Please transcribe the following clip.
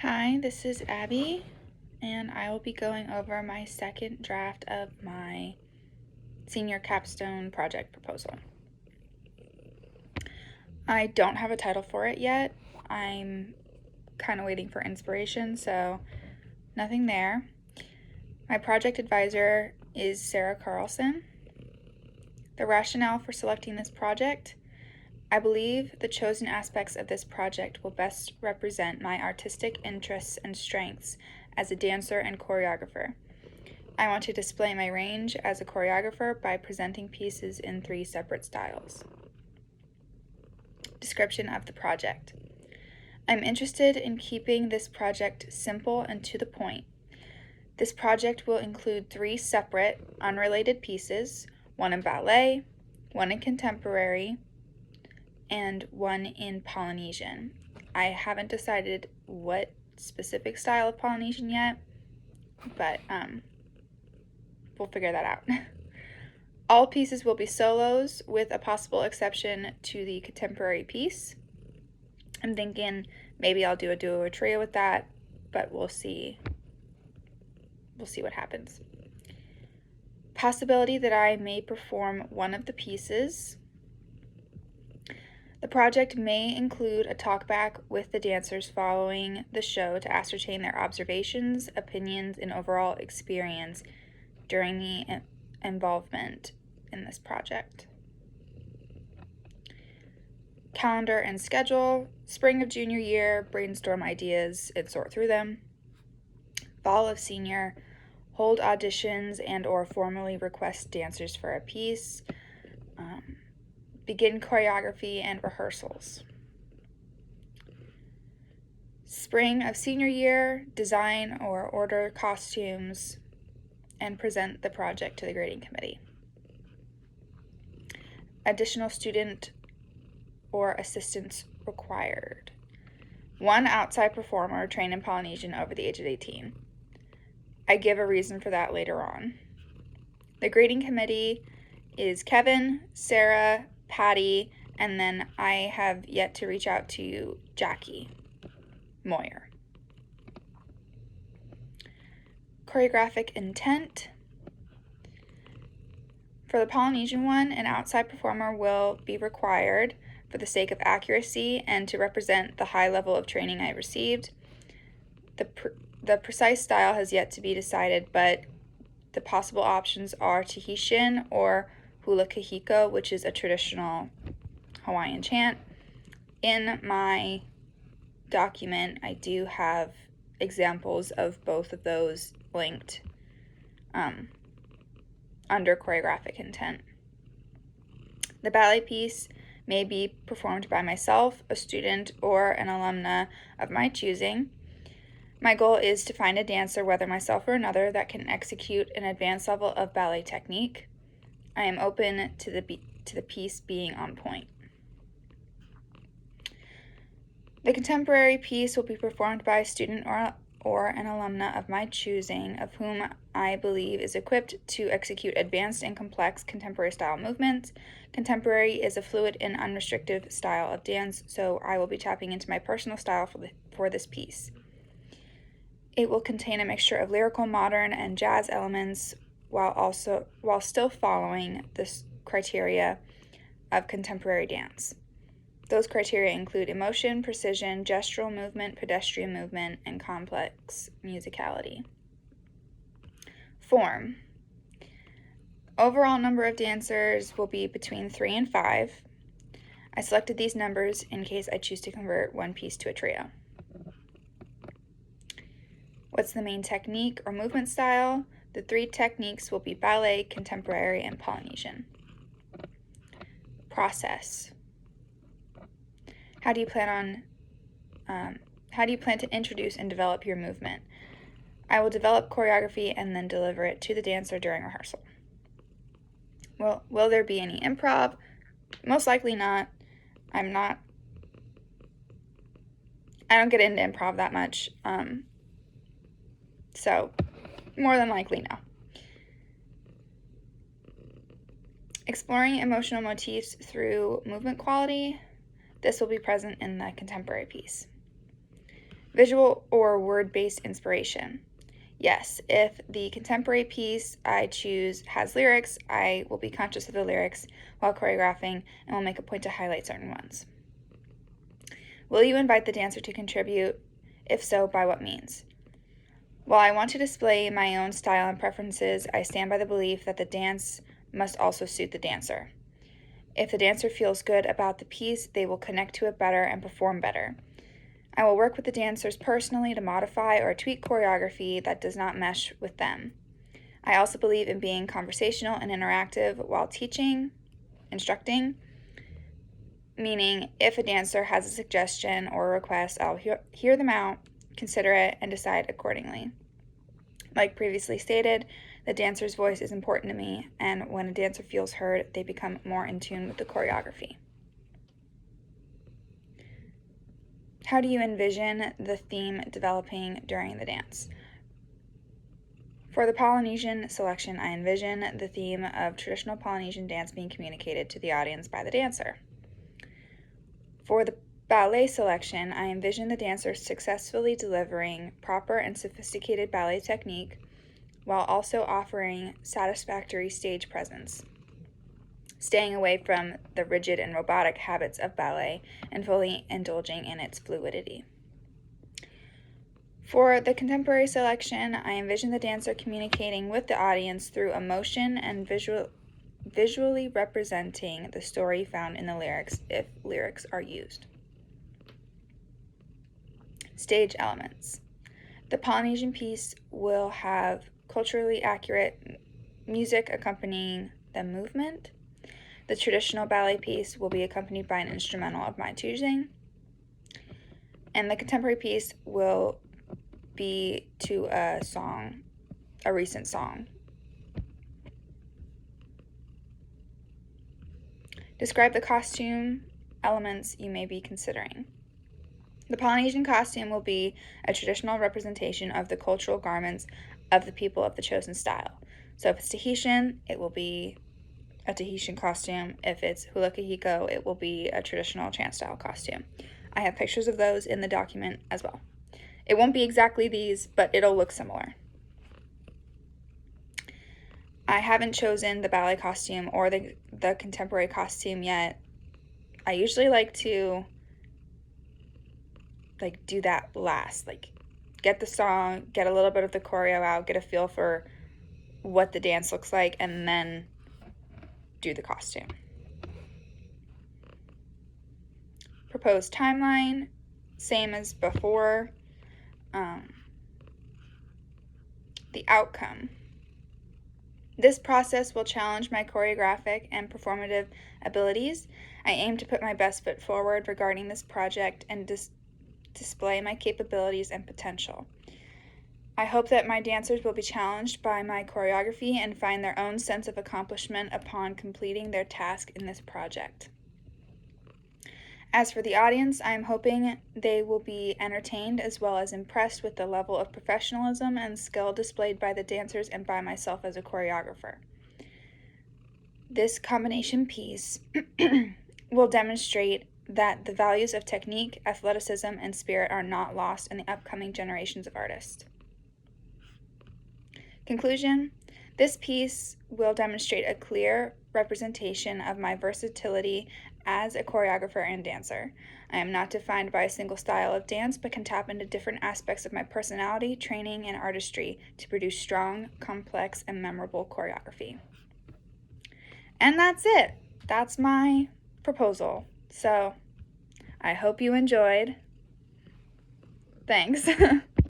Hi, this is Abby, and I will be going over my second draft of my senior capstone project proposal. I don't have a title for it yet. I'm kind of waiting for inspiration, so nothing there. My project advisor is Sarah Carlson. The rationale for selecting this project: I believe the chosen aspects of this project will best represent my artistic interests and strengths as a dancer and choreographer. I want to display my range as a choreographer by presenting pieces in 3 separate styles. Description of the project: I'm interested in keeping this project simple and to the point. This project will include 3 separate, unrelated pieces, one in ballet, one in contemporary, and one in Polynesian. I haven't decided what specific style of Polynesian yet, but we'll figure that out. All pieces will be solos, with a possible exception to the contemporary piece. I'm thinking maybe I'll do a duo or trio with that, but we'll see. We'll see what happens. Possibility that I may perform one of the pieces. The project may include a talkback with the dancers following the show to ascertain their observations, opinions, and overall experience during the involvement in this project. Calendar and schedule: spring of junior year, brainstorm ideas and sort through them. Fall of senior, hold auditions and or formally request dancers for a piece. Begin choreography and rehearsals. Spring of senior year, design or order costumes and present the project to the grading committee. Additional student or assistance required: 1 outside performer trained in Polynesian over the age of 18. I give a reason for that later on. The grading committee is Kevin, Sarah, Patty, and then I have yet to reach out to Jackie Moyer. Choreographic intent: for the Polynesian one, an outside performer will be required for the sake of accuracy and to represent the high level of training I received. The precise style has yet to be decided, but the possible options are Tahitian or hula kahiko, which is a traditional Hawaiian chant. In my document, I do have examples of both of those linked under choreographic intent. The ballet piece may be performed by myself, a student, or an alumna of my choosing. My goal is to find a dancer, whether myself or another, that can execute an advanced level of ballet technique. I am open to the piece being on point. The contemporary piece will be performed by a student or an alumna of my choosing, of whom I believe is equipped to execute advanced and complex contemporary style movements. Contemporary is a fluid and unrestricted style of dance, so I will be tapping into my personal style for this piece. It will contain a mixture of lyrical, modern, and jazz elements while still following the criteria of contemporary dance. Those criteria include emotion, precision, gestural movement, pedestrian movement, and complex musicality. Form: overall number of dancers will be between 3 and 5. I selected these numbers in case I choose to convert one piece to a trio. What's the main technique or movement style? The 3 techniques will be ballet, contemporary, and Polynesian. Process: how do you plan to introduce and develop your movement? I will develop choreography and then deliver it to the dancer during rehearsal. Will there be any improv? Most likely not. I don't get into improv that much, so more than likely no. Exploring emotional motifs through movement quality: this will be present in the contemporary piece. Visual or word-based inspiration. Yes, if the contemporary piece I choose has lyrics, I will be conscious of the lyrics while choreographing and will make a point to highlight certain ones. Will you invite the dancer to contribute? If so, by what means? While I want to display my own style and preferences, I stand by the belief that the dance must also suit the dancer. If the dancer feels good about the piece, they will connect to it better and perform better. I will work with the dancers personally to modify or tweak choreography that does not mesh with them. I also believe in being conversational and interactive while teaching, instructing, meaning if a dancer has a suggestion or a request, I'll hear them out, consider it, and decide accordingly. Like previously stated, the dancer's voice is important to me, and when a dancer feels heard, they become more in tune with the choreography. How do you envision the theme developing during the dance? For the Polynesian selection, I envision the theme of traditional Polynesian dance being communicated to the audience by the dancer. For the ballet selection, I envision the dancer successfully delivering proper and sophisticated ballet technique while also offering satisfactory stage presence, staying away from the rigid and robotic habits of ballet and fully indulging in its fluidity. For the contemporary selection, I envision the dancer communicating with the audience through emotion and visually representing the story found in the lyrics if lyrics are used. Stage elements. The Polynesian piece will have culturally accurate music accompanying the movement. The traditional ballet piece will be accompanied by an instrumental of my choosing. And the contemporary piece will be to a song, a recent song. Describe the costume elements you may be considering. The Polynesian costume will be a traditional representation of the cultural garments of the people of the chosen style. So if it's Tahitian, it will be a Tahitian costume. If it's Hula Kahiko, it will be a traditional chant style costume. I have pictures of those in the document as well. It won't be exactly these, but it'll look similar. I haven't chosen the ballet costume or the contemporary costume yet. I usually like to do that last, get the song, get a little bit of the choreo out, get a feel for what the dance looks like, and then do the costume. Proposed timeline, same as before. The outcome. This process will challenge my choreographic and performative abilities. I aim to put my best foot forward regarding this project and display my capabilities and potential. I hope that my dancers will be challenged by my choreography and find their own sense of accomplishment upon completing their task in this project. As for the audience, I am hoping they will be entertained as well as impressed with the level of professionalism and skill displayed by the dancers and by myself as a choreographer. This combination piece will demonstrate that the values of technique, athleticism, and spirit are not lost in the upcoming generations of artists. Conclusion: this piece will demonstrate a clear representation of my versatility as a choreographer and dancer. I am not defined by a single style of dance, but can tap into different aspects of my personality, training, and artistry to produce strong, complex, and memorable choreography. And that's it. That's my proposal. So I hope you enjoyed. Thanks.